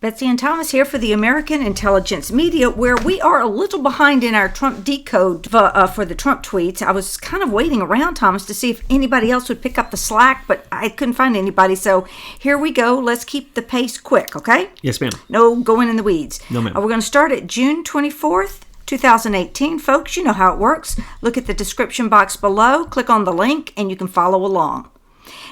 Betsy and Thomas here for the American Intelligence Media, where we are a little behind in our Trump decode for the Trump tweets. I was kind of waiting around, Thomas, to see if anybody else would pick up the slack, but I couldn't find anybody. So here we go. Let's keep the pace quick, okay? Yes, ma'am. No going in the weeds. No, ma'am. We're going to start at June 24th. 2018. Folks, you know how it works. Look at the description box below, click on the link, and you can follow along.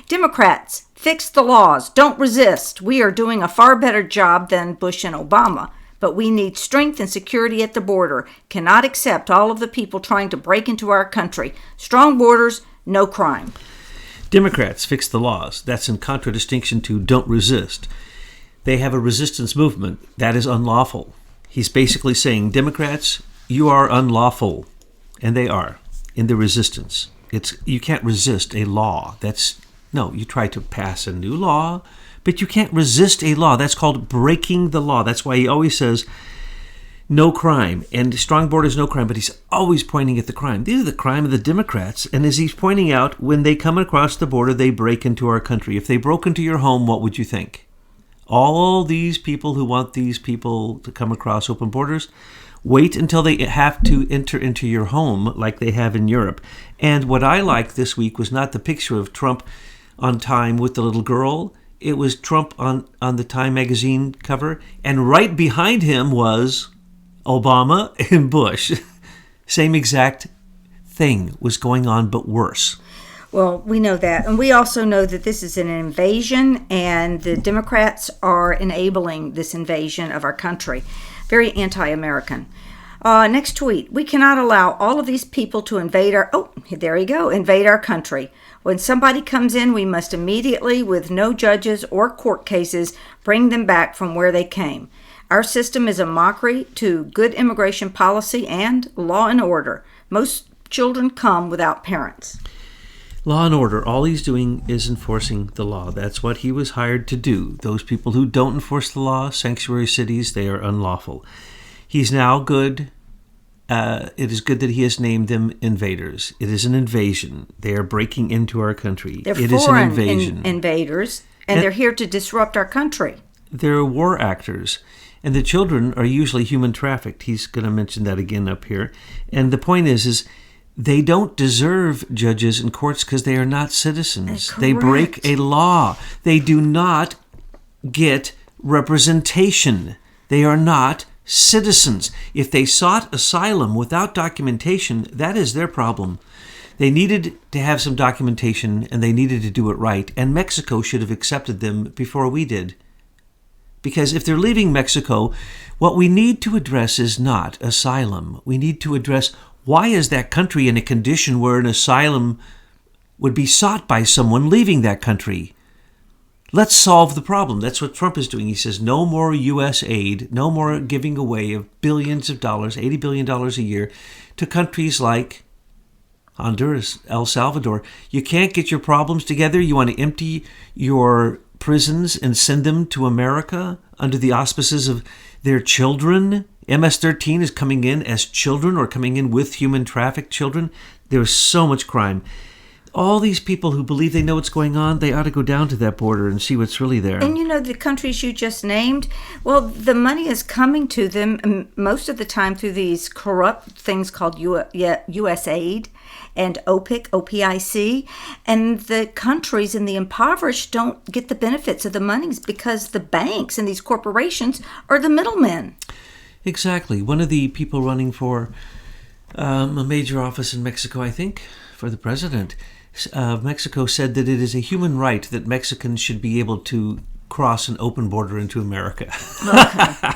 Democrats, fix the laws. Don't resist. We are doing a far better job than Bush and Obama, but we need strength and security at the border. Cannot accept all of the people trying to break into our country. Strong borders, no crime. Democrats, fix the laws. That's in contradistinction to don't resist. They have a resistance movement. That is unlawful. He's basically saying, Democrats, you are unlawful. And they are, in the resistance. You can't resist a law. No, you try to pass a new law, but you can't resist a law. That's called breaking the law. That's why he always says, no crime. And strong borders, no crime. But he's always pointing at the crime. These are the crime of the Democrats. And as he's pointing out, when they come across the border, they break into our country. If they broke into your home, what would you think? All these people who want these people to come across open borders, wait until they have to enter into your home like they have in Europe. And what I liked this week was not the picture of Trump on Time with the little girl. It was Trump on the Time magazine cover. And right behind him was Obama and Bush. Same exact thing was going on, but worse. Well, we know that. And we also know that this is an invasion, and the Democrats are enabling this invasion of our country. Very anti-American. Next tweet. We cannot allow all of these people to invade our country. When somebody comes in, we must immediately, with no judges or court cases, bring them back from where they came. Our system is a mockery to good immigration policy and law and order. Most children come without parents. Law and order, all he's doing is enforcing the law. That's what he was hired to do. Those people who don't enforce the law, sanctuary cities, they are unlawful. He's now good. It is good that he has named them invaders. It is an invasion. They are breaking into our country. They're it is an invasion. Invaders, and they're here to disrupt our country. They're war actors. And the children are usually human trafficked. He's going to mention that again up here. And the point is they don't deserve judges and courts because they are not citizens. They break a law. They do not get representation. They are not citizens. If they sought asylum without documentation, that is their problem. They needed to have some documentation, and they needed to do it right. And Mexico should have accepted them before we did. Because if they're leaving Mexico, what we need to address is not asylum. We need to address why is that country in a condition where an asylum would be sought by someone leaving that country? Let's solve the problem. That's what Trump is doing. He says no more U.S. aid, no more giving away of billions of dollars, $80 billion a year, to countries like Honduras, El Salvador. You can't get your problems together. You want to empty your prisons and send them to America under the auspices of their children? MS-13 is coming in as children or coming in with human trafficked children. There's so much crime. All these people who believe they know what's going on, they ought to go down to that border and see what's really there. And you know, the countries you just named, well, the money is coming to them most of the time through these corrupt things called USAID and OPIC. And the countries and the impoverished don't get the benefits of the monies because the banks and these corporations are the middlemen. Exactly. One of the people running for a major office in Mexico, I think, for the president of Mexico, said that it is a human right that Mexicans should be able to cross an open border into America. Okay.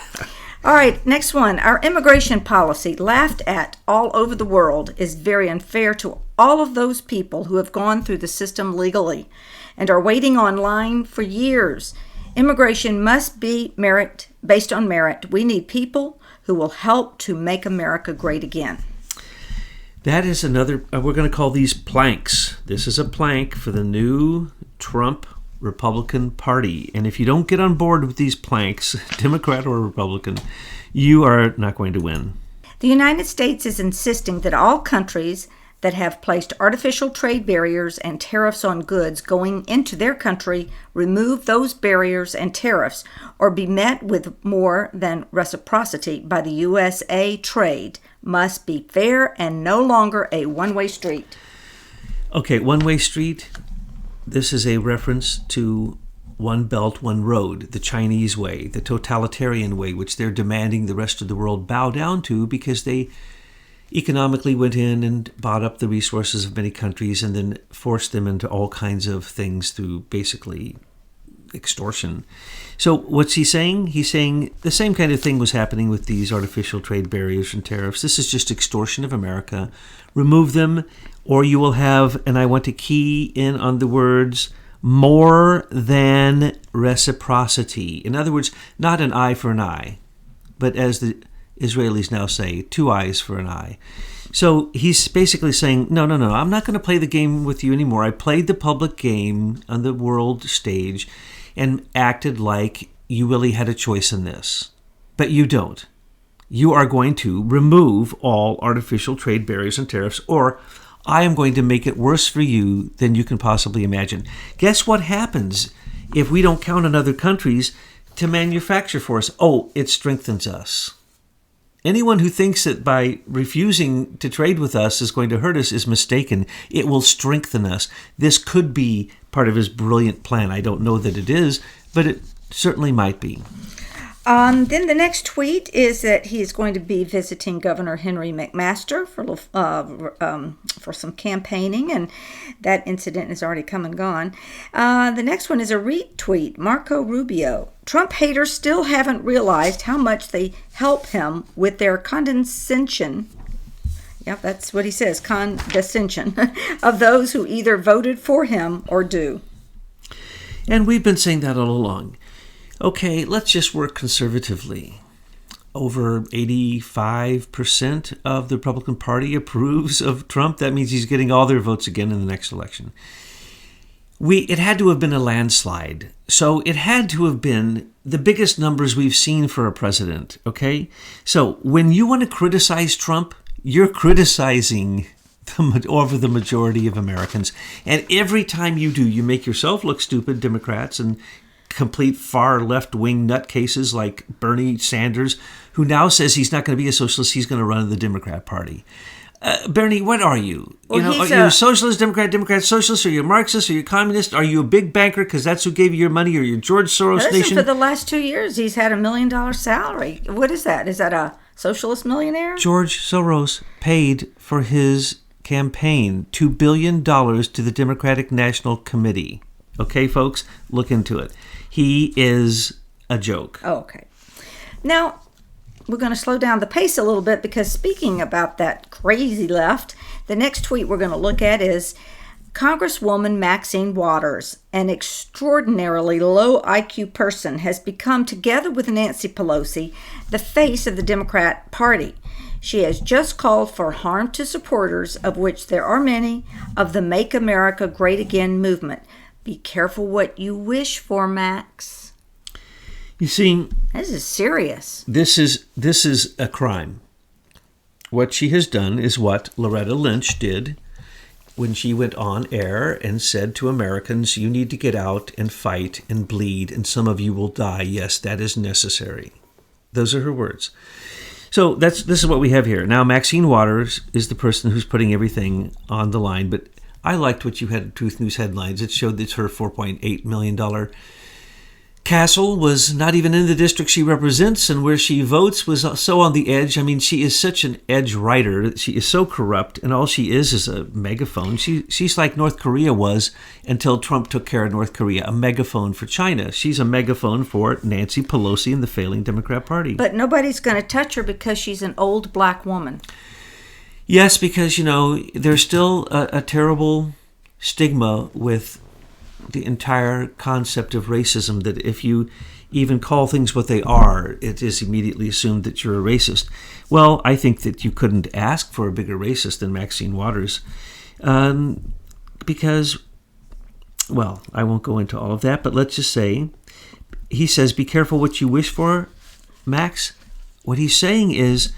All right, next one. Our immigration policy, laughed at all over the world, is very unfair to all of those people who have gone through the system legally and are waiting online for years. Immigration must be based on merit. We need people who will help to make America great again. That is another, we're going to call these planks. This is a plank for the new Trump Republican Party. And if you don't get on board with these planks, Democrat or Republican, you are not going to win. The United States is insisting that all countries that have placed artificial trade barriers and tariffs on goods going into their country remove those barriers and tariffs or be met with more than reciprocity by the USA trade must be fair and no longer a one-way street. Okay, one-way street. This is a reference to one belt, one road, the Chinese way, the totalitarian way, which they're demanding the rest of the world bow down to because they economically went in and bought up the resources of many countries and then forced them into all kinds of things through basically extortion. So what's he saying? He's saying the same kind of thing was happening with these artificial trade barriers and tariffs. This is just extortion of America. Remove them or you will have, and I want to key in on the words, more than reciprocity. In other words, not an eye for an eye, but as the Israelis now say, 2 eyes for an eye. So he's basically saying, no, I'm not going to play the game with you anymore. I played the public game on the world stage and acted like you really had a choice in this. But you don't. You are going to remove all artificial trade barriers and tariffs, or I am going to make it worse for you than you can possibly imagine. Guess what happens if we don't count on other countries to manufacture for us? Oh, it strengthens us. Anyone who thinks that by refusing to trade with us is going to hurt us is mistaken. It will strengthen us. This could be part of his brilliant plan. I don't know that it is, but it certainly might be. Then the next tweet is that he is going to be visiting Governor Henry McMaster for some campaigning, and that incident has already come and gone. The next one is a retweet. Marco Rubio. Trump haters still haven't realized how much they help him with their condescension. Yep, that's what he says, condescension of those who either voted for him or do. And we've been saying that all along. Okay, let's just work conservatively. Over 85% of the Republican Party approves of Trump. That means he's getting all their votes again in the next election. It had to have been a landslide. So it had to have been the biggest numbers we've seen for a president, okay? So when you want to criticize Trump, you're criticizing over the majority of Americans. And every time you do, you make yourself look stupid, Democrats, and complete far left-wing nutcases like Bernie Sanders, who now says he's not going to be a socialist, he's going to run in the Democrat Party. Bernie, what are you? Well, are you a socialist, Democrat, socialist? Are you a Marxist? Are you a communist? Are you a big banker because that's who gave you your money? Or you George Soros nation? For the last 2 years, he's had $1 million salary. What is that? Is that a socialist millionaire? George Soros paid for his campaign $2 billion to the Democratic National Committee. Okay, folks, look into it. He is a joke. Oh, okay. Now, we're going to slow down the pace a little bit because speaking about that crazy left, the next tweet we're going to look at is Congresswoman Maxine Waters, an extraordinarily low IQ person, has become, together with Nancy Pelosi, the face of the Democrat Party. She has just called for harm to supporters, of which there are many, of the Make America Great Again movement. Be careful what you wish for, Max. You see, this is serious. This is a crime. What she has done is what Loretta Lynch did when she went on air and said to Americans, you need to get out and fight and bleed, and some of you will die. Yes, that is necessary. Those are her words. So this is what we have here. Now, Maxine Waters is the person who's putting everything on the line, but I liked what you had in Truth News headlines. It showed that her $4.8 million castle was not even in the district she represents, and where she votes was so on the edge. I mean, she is such an edge writer. She is so corrupt, and all she is a megaphone. She's like North Korea was until Trump took care of North Korea, a megaphone for China. She's a megaphone for Nancy Pelosi and the failing Democrat Party. But nobody's going to touch her because she's an old black woman. Yes, because, there's still a terrible stigma with the entire concept of racism, that if you even call things what they are, it is immediately assumed that you're a racist. Well, I think that you couldn't ask for a bigger racist than Maxine Waters because, well, I won't go into all of that, but let's just say, he says, be careful what you wish for, Max. What he's saying is,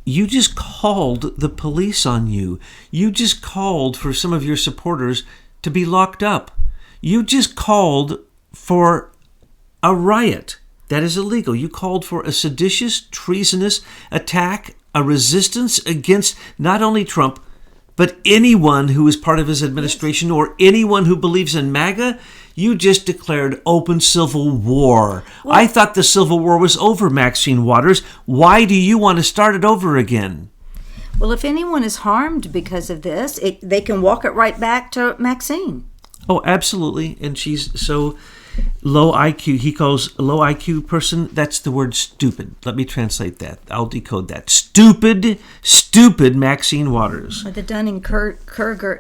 you just called the police on you. You just called for some of your supporters to be locked up. You just called for a riot. That is illegal. You called for a seditious, treasonous attack, a resistance against not only Trump, but anyone who is part of his administration or anyone who believes in MAGA. You just declared open civil war. Well, I thought the Civil War was over, Maxine Waters. Why do you want to start it over again? Well, if anyone is harmed because of this, they can walk it right back to Maxine. Oh, absolutely. And she's so low IQ. He calls a low IQ person, that's the word stupid. Let me translate that. I'll decode that. Stupid Maxine Waters. Or the Dunning-Kruger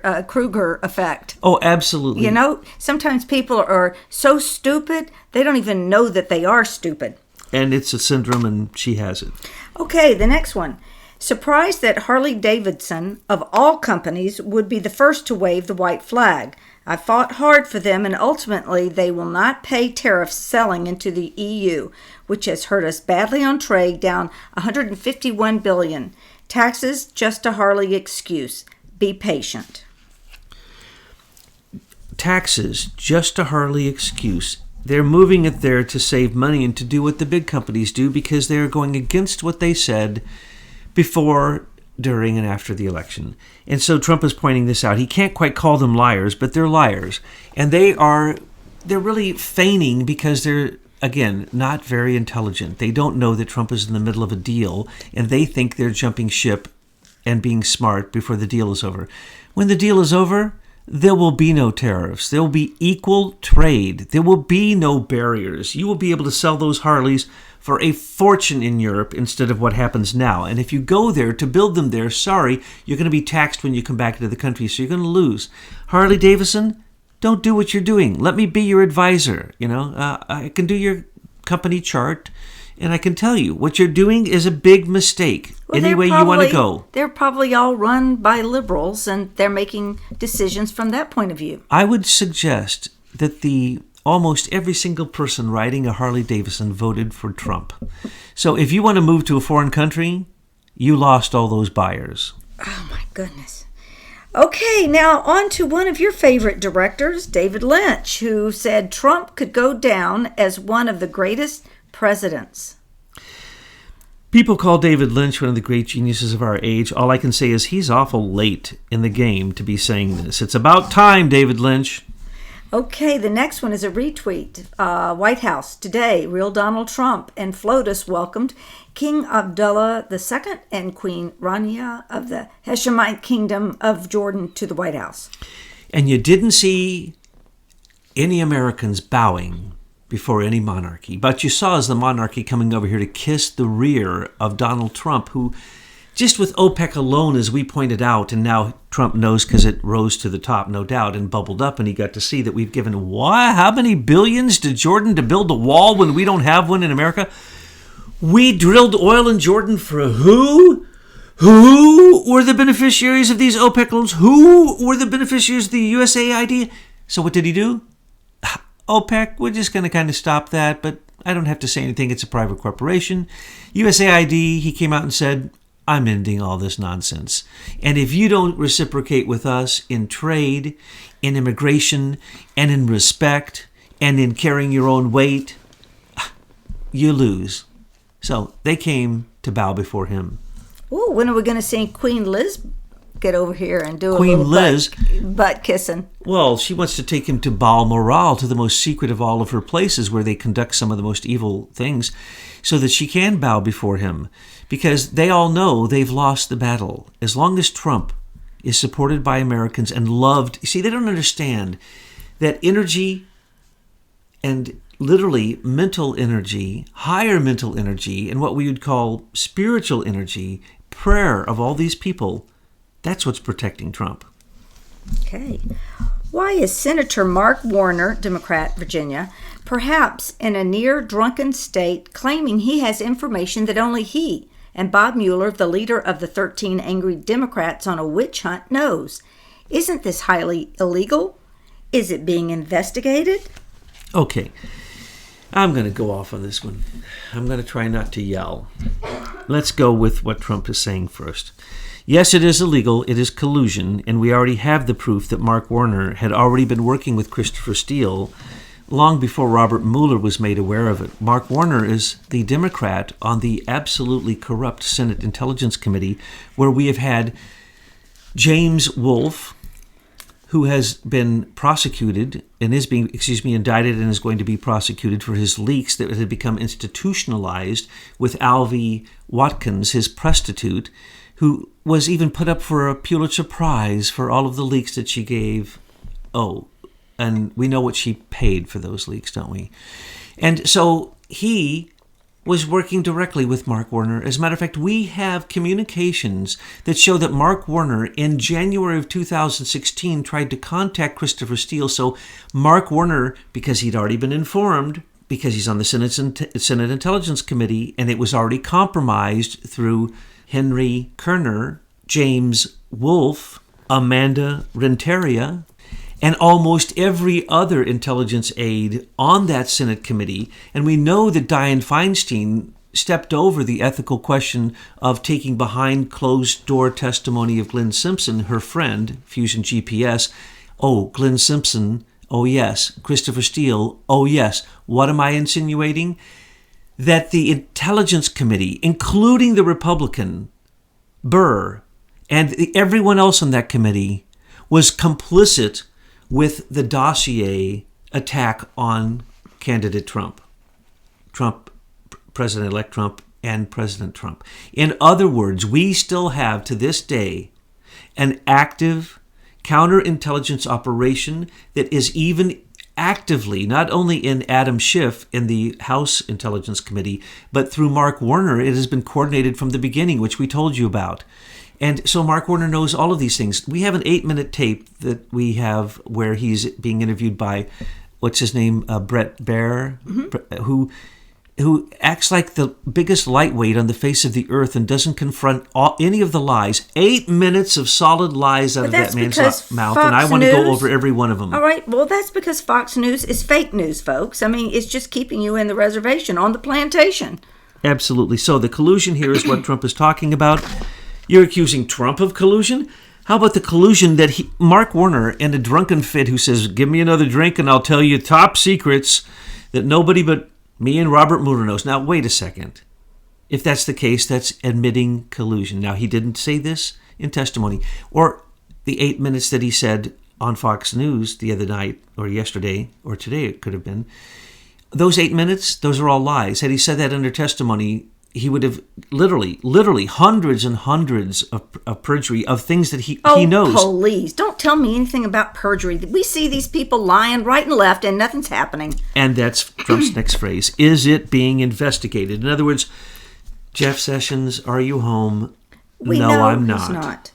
effect. Oh, absolutely. You know, sometimes people are so stupid, they don't even know that they are stupid. And it's a syndrome, and she has it. Okay, the next one. Surprised that Harley-Davidson, of all companies, would be the first to wave the white flag. I fought hard for them, and ultimately they will not pay tariffs selling into the EU, which has hurt us badly on trade, down $151 billion. Taxes, just a Harley excuse. Be patient. Taxes, just a Harley excuse. They're moving it there to save money and to do what the big companies do because they're going against what they said before, during, and after the election. And so Trump is pointing this out. He can't quite call them liars, but they're liars. And they're really feigning because they're, again, not very intelligent. They don't know that Trump is in the middle of a deal, and they think they're jumping ship and being smart before the deal is over. When the deal is over, there will be no tariffs. There will be equal trade. There will be no barriers. You will be able to sell those Harleys for a fortune in Europe instead of what happens now. And if you go there to build them there, sorry, you're going to be taxed when you come back into the country, so you're going to lose. Harley Davidson, don't do what you're doing. Let me be your advisor. I can do your company chart, and I can tell you what you're doing is a big mistake. Well, any way you want to go. They're probably all run by liberals, and they're making decisions from that point of view. I would suggest that almost every single person riding a Harley Davidson voted for Trump. So if you want to move to a foreign country, you lost all those buyers. Oh, my goodness. Okay, now on to one of your favorite directors, David Lynch, who said Trump could go down as one of the greatest presidents. People call David Lynch one of the great geniuses of our age. All I can say is he's awful late in the game to be saying this. It's about time, David Lynch. Okay, the next one is a retweet. White House today, real Donald Trump and FLOTUS welcomed King Abdullah II and Queen Rania of the Hashemite Kingdom of Jordan to the White House. And you didn't see any Americans bowing before any monarchy, but you saw as the monarchy coming over here to kiss the rear of Donald Trump, who just with OPEC alone, as we pointed out, and now Trump knows because it rose to the top, no doubt, and bubbled up, and he got to see that we've given how many billions to Jordan to build a wall when we don't have one in America? We drilled oil in Jordan for who? Who were the beneficiaries of these OPEC loans? Who were the beneficiaries of the USAID? So what did he do? OPEC, we're just going to kind of stop that, but I don't have to say anything. It's a private corporation. USAID, he came out and said, I'm ending all this nonsense. And if you don't reciprocate with us in trade, in immigration, and in respect, and in carrying your own weight, you lose. So they came to bow before him. Ooh, when are we going to see Queen Liz get over here and do Queen a little Liz, butt kissing? Well, she wants to take him to Balmoral, to the most secret of all of her places where they conduct some of the most evil things, so that she can bow before him. Because they all know they've lost the battle. As long as Trump is supported by Americans and loved, you see, they don't understand that energy and literally mental energy, higher mental energy, and what we would call spiritual energy, prayer of all these people, that's what's protecting Trump. Okay. Why is Senator Mark Warner, Democrat, Virginia, perhaps in a near-drunken state, claiming he has information that only he and Bob Mueller, the leader of the 13 angry Democrats on a witch hunt, knows? Isn't this highly illegal? Is it being investigated? Okay. I'm going to go off on this one. I'm going to try not to yell. Let's go with what Trump is saying first. Yes, it is illegal. It is collusion. And we already have the proof that Mark Warner had already been working with Christopher Steele long before Robert Mueller was made aware of it. Mark Warner is the Democrat on the absolutely corrupt Senate Intelligence Committee, where we have had James Wolfe, who has been prosecuted and is being, indicted and is going to be prosecuted for his leaks that had become institutionalized with Alvy Watkins, his prostitute, who was even put up for a Pulitzer Prize for all of the leaks that she gave. Oh, and we know what she paid for those leaks, don't we? And so he was working directly with Mark Warner. As a matter of fact, we have communications that show that Mark Warner in January of 2016 tried to contact Christopher Steele. So Mark Warner, because he'd already been informed, because he's on the Senate Intelligence Committee, and it was already compromised through Henry Kerner, James Wolfe, Amanda Renteria, and almost every other intelligence aide on that Senate committee. And we know that Dianne Feinstein stepped over the ethical question of taking behind closed-door testimony of Glenn Simpson, her friend, Fusion GPS. Oh, Glenn Simpson, oh yes. Christopher Steele, oh yes. What am I insinuating? That the Intelligence Committee, including the Republican, Burr, and everyone else on that committee, was complicit with the dossier attack on candidate Trump, President-elect Trump, and President Trump. In other words, we still have to this day an active counterintelligence operation that is even actively, not only in Adam Schiff in the House Intelligence Committee, but through Mark Warner. It has been coordinated from the beginning, which we told you about. And so Mark Warner knows all of these things. We have an 8-minute tape that we have where he's being interviewed by, what's his name, Brett Baer, who acts like the biggest lightweight on the face of the earth and doesn't confront any of the lies. 8 minutes of solid lies out of that man's mouth, and I want to go over every one of them. All right, well, that's because Fox News is fake news, folks. I mean, it's just keeping you in the reservation on the plantation. Absolutely. So the collusion here is what Trump is talking about. You're accusing Trump of collusion? How about the collusion that Mark Warner, in a drunken fit, who says, give me another drink and I'll tell you top secrets that nobody but me and Robert Mueller knows. Now, wait a second. If that's the case, that's admitting collusion. Now, he didn't say this in testimony. Or the 8 minutes that he said on Fox News the other night, or yesterday, or today it could have been. Those 8 minutes, those are all lies. Had he said that under testimony, he would have literally hundreds and hundreds of perjury of things that he knows. Oh, please, don't tell me anything about perjury. We see these people lying right and left and nothing's happening. And that's Trump's next phrase. Is it being investigated? In other words, Jeff Sessions, are you home? No, I'm not. He's not.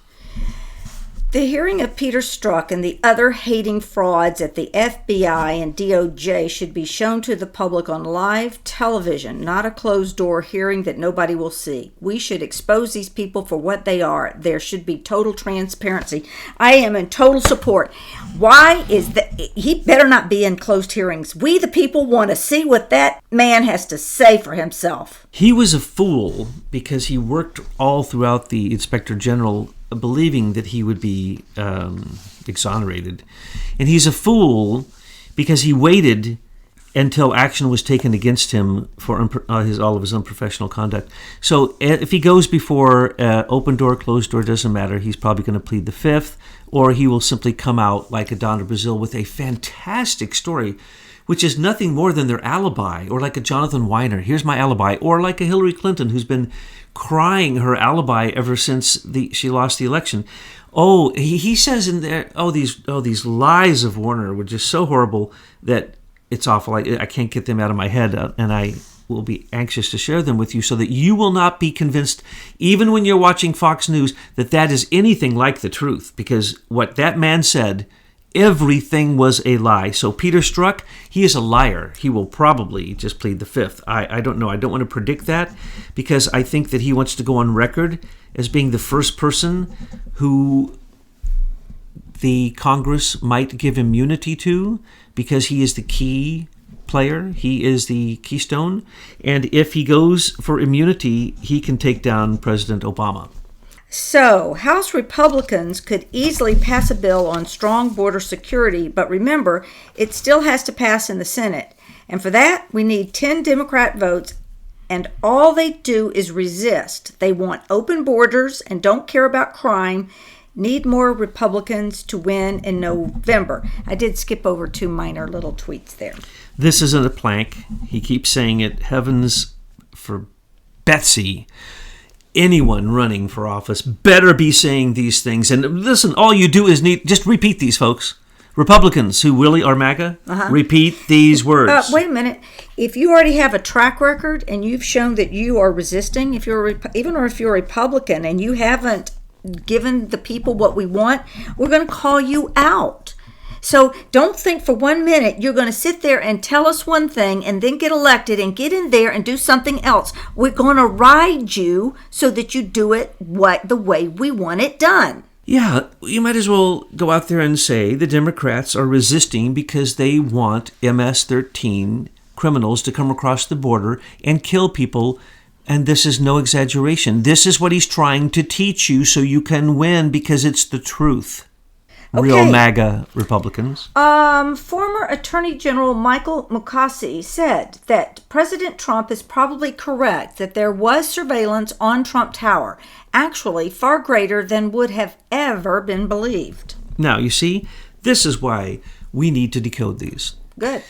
The hearing of Peter Strzok and the other hating frauds at the FBI and DOJ should be shown to the public on live television, not a closed-door hearing that nobody will see. We should expose these people for what they are. There should be total transparency. I am in total support. Why is that? He better not be in closed hearings. We, the people, want to see what that man has to say for himself. He was a fool because he worked all throughout the Inspector General believing that he would be exonerated. And he's a fool because he waited until action was taken against him for all of his unprofessional conduct. So if he goes before open door, closed door, doesn't matter. He's probably going to plead the fifth, or he will simply come out like Adana Brazil with a fantastic story, which is nothing more than their alibi, or like a Jonathan Weiner, here's my alibi, or like a Hillary Clinton who's been crying her alibi ever since she lost the election. Oh, he says in there, these lies of Warner were just so horrible that it's awful. I can't get them out of my head, and I will be anxious to share them with you so that you will not be convinced, even when you're watching Fox News, that is anything like the truth, because what that man said, everything was a lie. So Peter Strzok, he is a liar. He will probably just plead the fifth. I don't know. I don't want to predict that because I think that he wants to go on record as being the first person who the Congress might give immunity to because he is the key player. He is the keystone. And if he goes for immunity, he can take down President Obama. So, House Republicans could easily pass a bill on strong border security, but remember, it still has to pass in the Senate. And for that, we need 10 Democrat votes, and all they do is resist. They want open borders and don't care about crime. Need more Republicans to win in November. I did skip over 2 minor little tweets there. This isn't a plank. He keeps saying it. Heavens for Betsy. Anyone running for office better be saying these things. And listen, all you do is just repeat these, folks. Republicans who really are MAGA, repeat these words. Wait a minute. If you already have a track record and you've shown that you are resisting, if you're if you're a Republican and you haven't given the people what we want, we're going to call you out. So don't think for 1 minute you're going to sit there and tell us one thing and then get elected and get in there and do something else. We're going to ride you so that you do it the way we want it done. Yeah, you might as well go out there and say the Democrats are resisting because they want MS-13 criminals to come across the border and kill people. And this is no exaggeration. This is what he's trying to teach you so you can win because it's the truth. Real MAGA Republicans. Former Attorney General Michael Mukasey said that President Trump is probably correct that there was surveillance on Trump Tower, actually far greater than would have ever been believed. Now, you see, this is why we need to decode these. Good.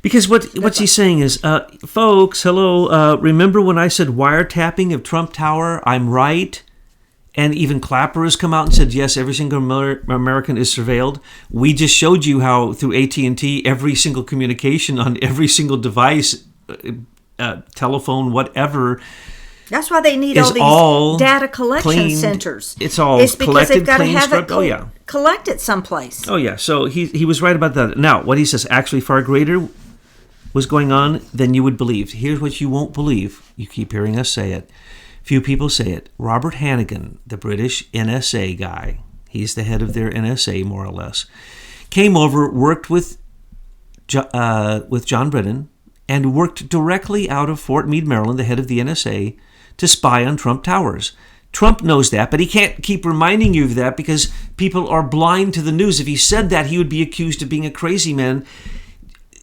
Because what's he saying is, folks, hello, remember when I said wiretapping of Trump Tower? I'm right. And even Clapper has come out and said, yes, every single American is surveilled. We just showed you how through AT&T, every single communication on every single device, telephone, whatever. That's why they need all these data collection cleaned. Centers. It's all it's because collected, they've got to cleaned, have scrubbed. it collect it someplace. Oh, yeah. So he was right about that. Now, what he says, actually far greater was going on than you would believe. Here's what you won't believe. You keep hearing us say it. Few people say it. Robert Hannigan, the British NSA guy, he's the head of their NSA, more or less, came over, worked with John Brennan, and worked directly out of Fort Meade, Maryland, the head of the NSA, to spy on Trump Towers. Trump knows that, but he can't keep reminding you of that because people are blind to the news. If he said that, he would be accused of being a crazy man.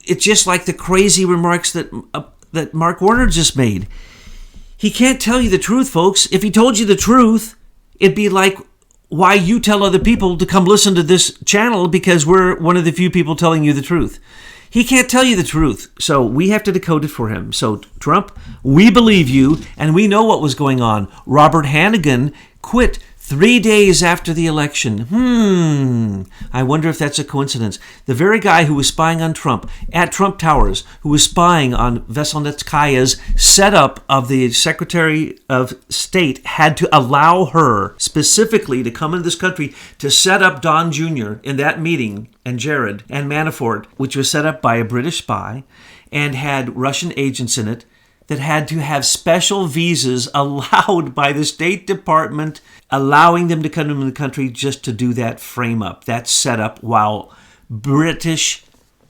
It's just like the crazy remarks that Mark Warner just made. He can't tell you the truth, folks. If he told you the truth, it'd be like why you tell other people to come listen to this channel because we're one of the few people telling you the truth. He can't tell you the truth, so we have to decode it for him. So, Trump, we believe you, and we know what was going on. Robert Hannigan quit 3 days after the election. I wonder if that's a coincidence. The very guy who was spying on Trump at Trump Towers, who was spying on Veselnitskaya's setup of the Secretary of State, had to allow her specifically to come into this country to set up Don Jr. in that meeting, and Jared and Manafort, which was set up by a British spy and had Russian agents in it, that had to have special visas allowed by the State Department, allowing them to come into the country just to do that frame up, that setup, while British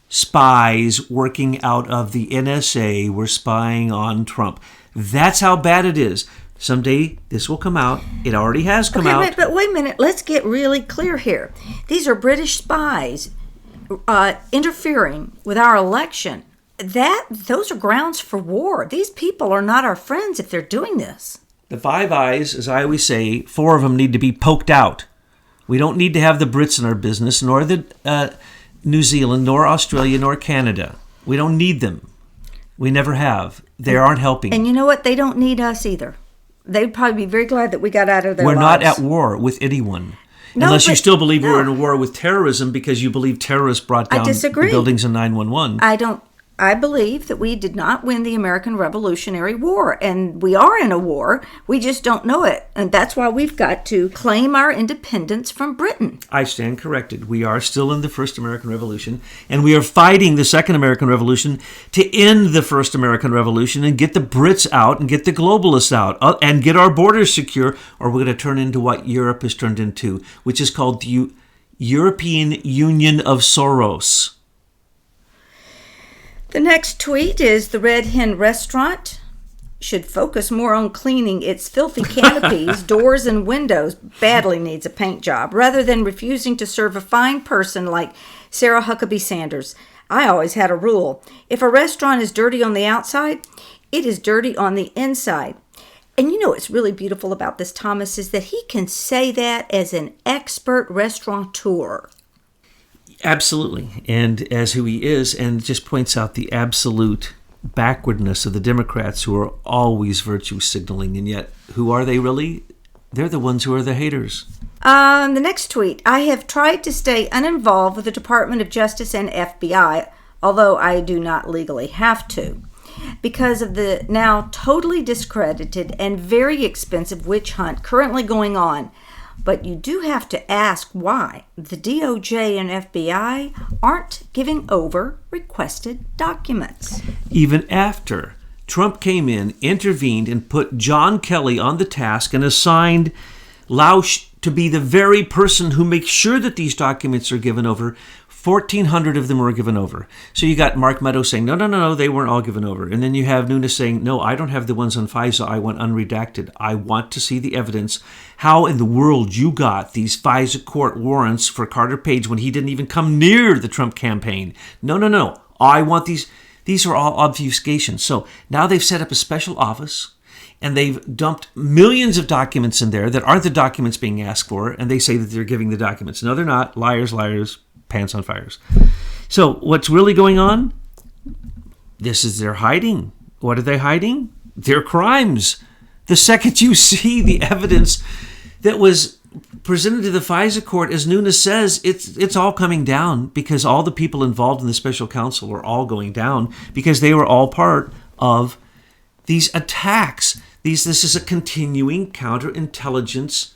spies working out of the NSA were spying on Trump. That's how bad it is. Someday this will come out. It already has come out. But wait a minute. Let's get really clear here. These are British spies interfering with our election. Those are grounds for war. These people are not our friends if they're doing this. The Five Eyes, as I always say, 4 of them need to be poked out. We don't need to have the Brits in our business, nor the New Zealand, nor Australia, nor Canada. We don't need them. We never have. They aren't helping. And you know what? They don't need us either. They'd probably be very glad that we got out of their lives. We're not at war with anyone. Unless you still believe we're in a war with terrorism because you believe terrorists brought down the buildings in 9/11. I believe that we did not win the American Revolutionary War, and we are in a war. We just don't know it, and that's why we've got to claim our independence from Britain. I stand corrected. We are still in the First American Revolution, and we are fighting the Second American Revolution to end the First American Revolution and get the Brits out and get the globalists out and get our borders secure, or we're going to turn into what Europe has turned into, which is called the European Union of Soros. The next tweet is the Red Hen restaurant should focus more on cleaning its filthy canopies, doors, and windows. Badly needs a paint job, rather than refusing to serve a fine person like Sarah Huckabee Sanders. I always had a rule. If a restaurant is dirty on the outside, it is dirty on the inside. And you know what's really beautiful about this, Thomas, is that he can say that as an expert restaurateur. Absolutely. And as who he is, and just points out the absolute backwardness of the Democrats, who are always virtue signaling. And yet, who are they really? They're the ones who are the haters. The next tweet. I have tried to stay uninvolved with the Department of Justice and FBI, although I do not legally have to, because of the now totally discredited and very expensive witch hunt currently going on. But you do have to ask why the DOJ and FBI aren't giving over requested documents. Even after Trump came in, intervened, and put John Kelly on the task and assigned Lausch to be the very person who makes sure that these documents are given over, 1,400 of them were given over. So you got Mark Meadows saying, no, they weren't all given over. And then you have Nunes saying, no, I don't have the ones on FISA. I want unredacted. I want to see the evidence. How in the world you got these FISA court warrants for Carter Page when he didn't even come near the Trump campaign? No. I want these. These are all obfuscations. So now they've set up a special office, and they've dumped millions of documents in there that aren't the documents being asked for, and they say that they're giving the documents. No, they're not. Liars. Pants on fires. So what's really going on? This is they're hiding. What are they hiding? Their crimes. The second you see the evidence that was presented to the FISA court, as Nunes says, it's all coming down because all the people involved in the special counsel are all going down because they were all part of these attacks. This is a continuing counterintelligence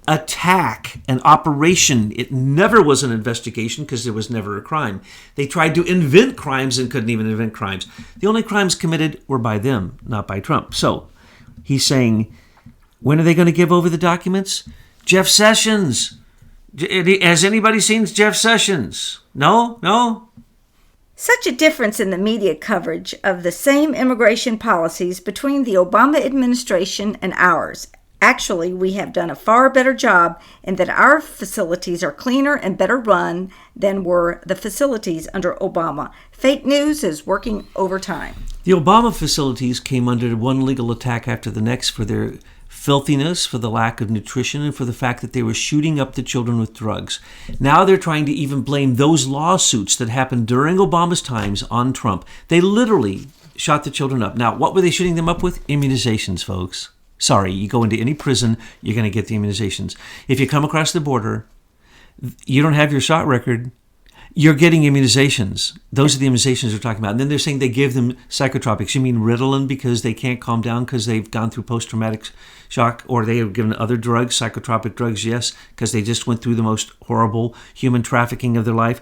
attack, an operation. It never was an investigation because there was never a crime. They tried to invent crimes and couldn't even invent crimes. The only crimes committed were by them, not by Trump. So he's saying, when are they going to give over the documents? Jeff Sessions. Has anybody seen Jeff Sessions? No? Such a difference in the media coverage of the same immigration policies between the Obama administration and ours. Actually, we have done a far better job in that our facilities are cleaner and better run than were the facilities under Obama. Fake news is working overtime. The Obama facilities came under one legal attack after the next for their filthiness, for the lack of nutrition, and for the fact that they were shooting up the children with drugs. Now they're trying to even blame those lawsuits that happened during Obama's times on Trump. They literally shot the children up. Now, what were they shooting them up with? Immunizations, folks. Sorry, you go into any prison, you're going to get the immunizations. If you come across the border, you don't have your shot record, you're getting immunizations. Those are the immunizations they're talking about. And then they're saying they give them psychotropics. You mean Ritalin because they can't calm down because they've gone through post-traumatic shock, or they have given other drugs, psychotropic drugs, yes, because they just went through the most horrible human trafficking of their life.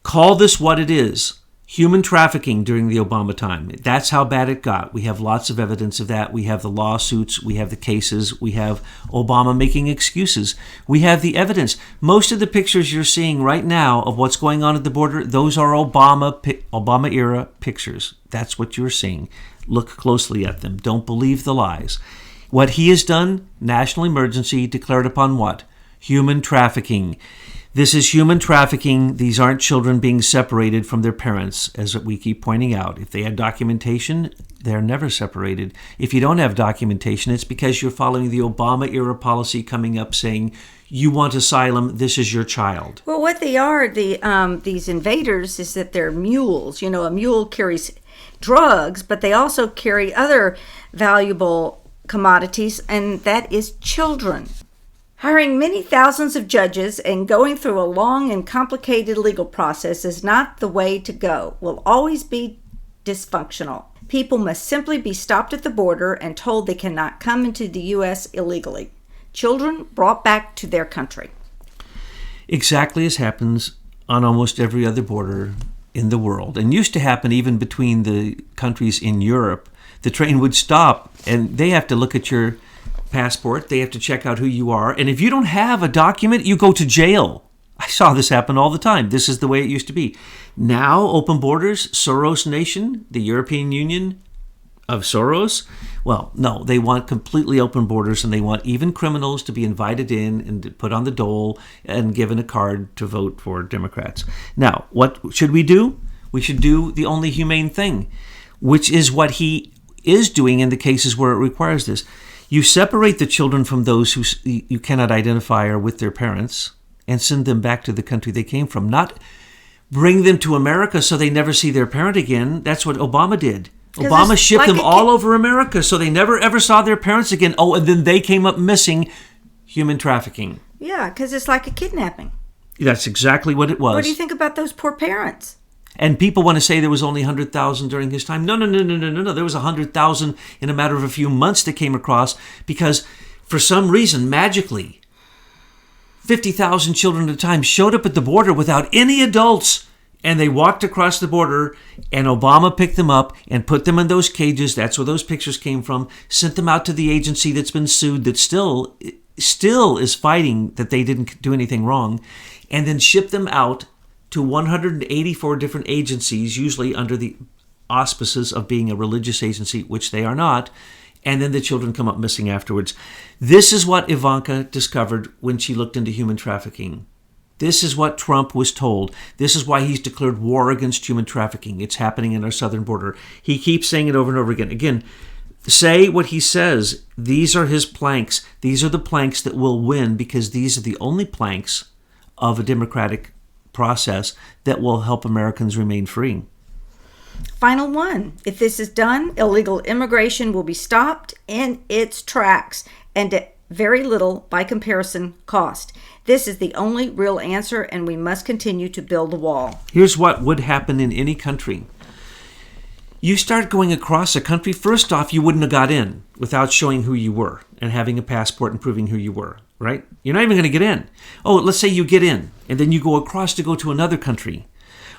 Call this what it is. Human trafficking during the Obama time. That's how bad it got. We have lots of evidence of that. We have the lawsuits. We have the cases. We have Obama making excuses. We have the evidence. Most of the pictures you're seeing right now of what's going on at the border, those are Obama-era pictures. That's what you're seeing. Look closely at them. Don't believe the lies. What he has done, national emergency declared upon what? Human trafficking. This is human trafficking. These aren't children being separated from their parents, as we keep pointing out. If they had documentation, they're never separated. If you don't have documentation, it's because you're following the Obama-era policy coming up saying, you want asylum, this is your child. Well, what they are, these invaders, is that they're mules. You know, a mule carries drugs, but they also carry other valuable commodities, and that is children. Hiring many thousands of judges and going through a long and complicated legal process is not the way to go. Will always be dysfunctional. People must simply be stopped at the border and told they cannot come into the U.S. illegally. Children brought back to their country. Exactly as happens on almost every other border in the world, and used to happen even between the countries in Europe. The train would stop, and they have to look at your passport. They have to check out who you are. And if you don't have a document, you go to jail. I saw this happen all the time. This is the way it used to be. Now, open borders, Soros Nation, the European Union of Soros. Well, no, they want completely open borders, and they want even criminals to be invited in and put on the dole and given a card to vote for Democrats. Now, what should we do? We should do the only humane thing, which is what he is doing in the cases where it requires this. You separate the children from those who you cannot identify are with their parents and send them back to the country they came from. Not bring them to America so they never see their parent again. That's what Obama did. Obama shipped them all over America so they never ever saw their parents again. Oh, and then they came up missing. Human trafficking. Yeah, because it's like a kidnapping. That's exactly what it was. What do you think about those poor parents? And people want to say there was only 100,000 during his time. No. There was 100,000 in a matter of a few months that came across because for some reason, magically, 50,000 children at a time showed up at the border without any adults, and they walked across the border, and Obama picked them up and put them in those cages. That's where those pictures came from. Sent them out to the agency that's been sued, that still is fighting that they didn't do anything wrong, and then shipped them out to 184 different agencies, usually under the auspices of being a religious agency, which they are not. And then the children come up missing afterwards. This is what Ivanka discovered when she looked into human trafficking. This is what Trump was told. This is why he's declared war against human trafficking. It's happening in our southern border. He keeps saying it over and over again. Again, say what he says. These are his planks. These are the planks that will win because these are the only planks of a democratic process that will help Americans remain free. Final one. If this is done, illegal immigration will be stopped in its tracks and at very little, by comparison, cost. This is the only real answer, and we must continue to build the wall. Here's what would happen in any country. You start going across a country, first off, you wouldn't have got in without showing who you were and having a passport and proving who you were, right? You're not even going to get in. Oh, let's say you get in, and then you go across to go to another country.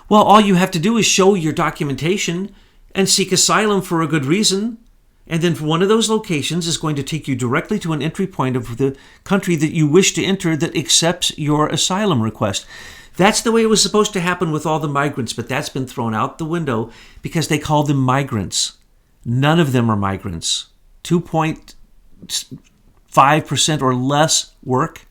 Well, all you have to do is show your documentation and seek asylum for a good reason. And then one of those locations is going to take you directly to an entry point of the country that you wish to enter that accepts your asylum request. That's the way it was supposed to happen with all the migrants, but that's been thrown out the window because they call them migrants. None of them are migrants. 2.5% or less work.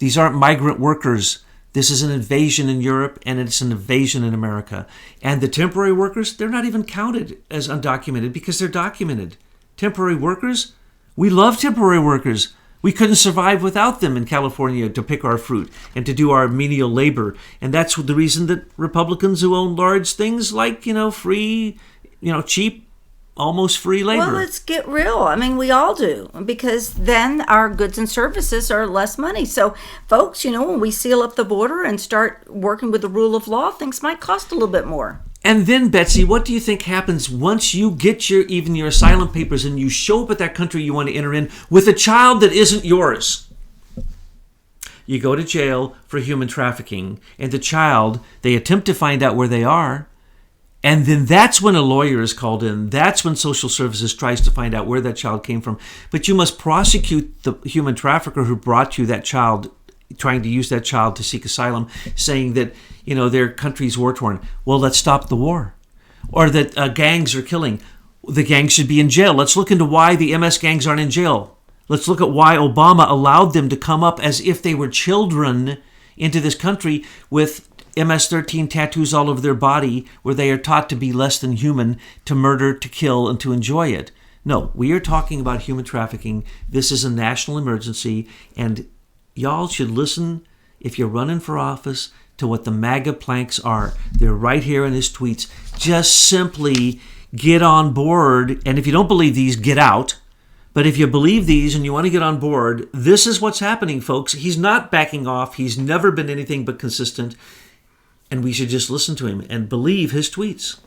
These aren't migrant workers. This is an invasion in Europe, and it's an invasion in America. And the temporary workers, they're not even counted as undocumented because they're documented. Temporary workers, we love temporary workers. We couldn't survive without them in California to pick our fruit and to do our menial labor. And that's the reason that Republicans who own large things like, free, cheap, almost free labor. Well, let's get real. I mean, we all do, because then our goods and services are less money. So, folks, when we seal up the border and start working with the rule of law, things might cost a little bit more. And then, Betsy, what do you think happens once you get your asylum papers and you show up at that country you want to enter in with a child that isn't yours? You go to jail for human trafficking, and the child, they attempt to find out where they are. And then that's when a lawyer is called in. That's when social services tries to find out where that child came from. But you must prosecute the human trafficker who brought you that child, trying to use that child to seek asylum, saying that, their country's war-torn. Well, let's stop the war. Or that gangs are killing. The gangs should be in jail. Let's look into why the MS gangs aren't in jail. Let's look at why Obama allowed them to come up as if they were children into this country with MS-13 tattoos all over their body, where they are taught to be less than human, to murder, to kill, and to enjoy it. No, we are talking about human trafficking. This is a national emergency, and y'all should listen, if you're running for office, to what the MAGA planks are. They're right here in his tweets. Just simply get on board, and if you don't believe these, get out. But if you believe these and you want to get on board, this is what's happening, folks. He's not backing off. He's never been anything but consistent. And we should just listen to him and believe his tweets.